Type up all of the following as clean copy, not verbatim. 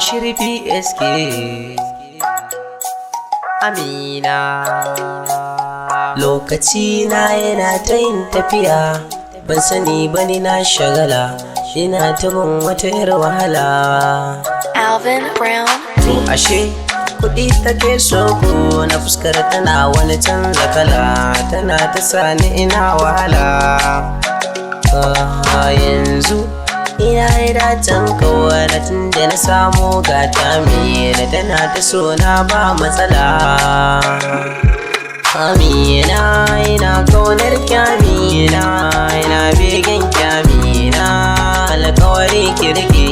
Bashir PSK Amina. Lokaci na yana ta yin tafiya, ban sani bane na shagala, ina ta bin wata yar wahala. Alvin Brown. To ashe kuɗi take so ko na fuskar tana wani canza kala, tana ta sani ina wahala. Yanzu ina dacen kawai tun da na samu gata Amina, tana ta so na ba matsala. Amina ina kaunar ki Amina, ina begen ki Amina, alƙawari ki rike.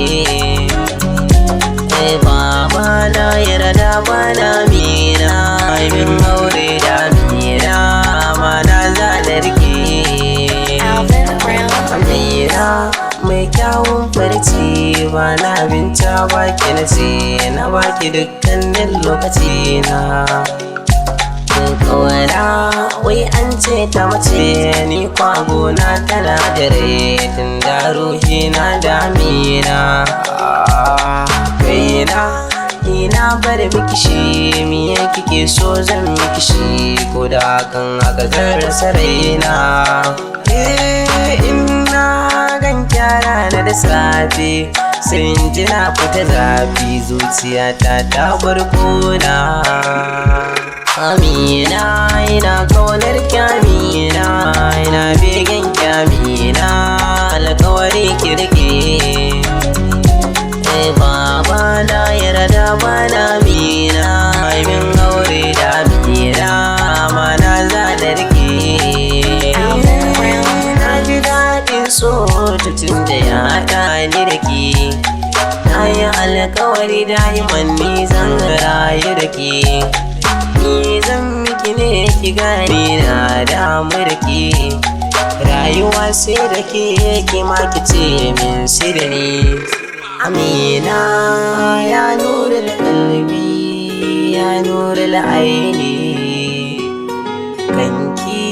Baba na yarda bana Amina, bin aure da Amina, mana za da rike. Amina mai kyawun farci, ba na binta baki na ce, na baki dukkanin lokaci na. Kawara wai an ce ta mace, ni kwago na tana da rai, tun da ruhi na da Amina. Kaina ina bar miki shi, miye kike so zan miki shi, ko da hakan aka zan rasa raina. Ina gan kyara na da safe, sai in ji na fita zafi, zuciyata ta bar kuna. Amina ina kaunar ki Amina, ina begen ki Amina, alƙawari ki rike. Baba na yarda bana Amina, min aure da Amina, mana za da rike. Na ji daɗin so tun da ya haɗa ni da ke, na yi alƙawari da'iman ni zan rayu da ke. Ni zan miki ne ki gane na damu da ke, rayuwa sai da ke, ki ma ki ce min sai da ni. Amina ya nura kalbi, ya nura aini, kanki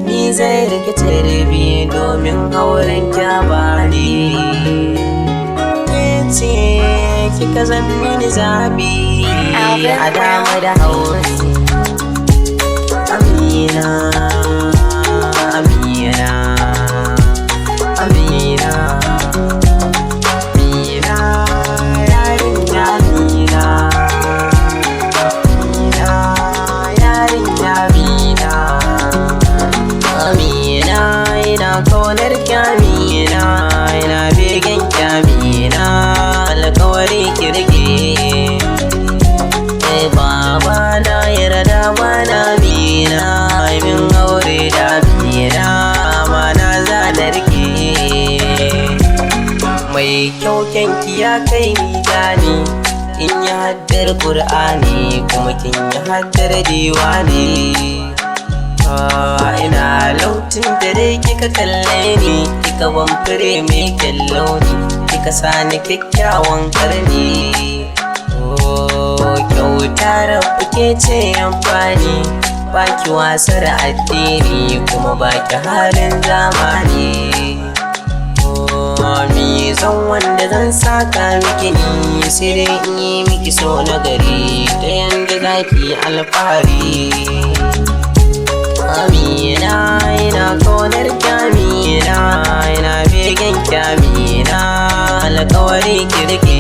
ni zai rike tarbi domin auren kyabani. Ce kika zan mini zabi a dama da hauri. Amina, Amina, Amina, Amina, yarinya Amina, Amina, yarinya Amina. Amina ina kaunar ki Amina, ina begen ki Amina, alƙawari ki rike. Baba na yarda bana Amina, min aure da Amina, mana za da rike. Mai kyau kyanki ya kai ni gani, in yi haddar Kur'ani, kuma kin yi haddar diwani. Ina lautin da dai kika kalle ni, kika ban fure mai kyan launi, kika sani kyakkyawan karni. Kyauta rabu ke ce amfani, baki wasar addini, kuma baki halin zamani. Mi zan wanda zan saka miki ni, sai dai in yi miki so na gari, ta yanda zaki alfahari. Amina ina kaunar ki Amina, ina begen ki Amina, alƙawari ki rike.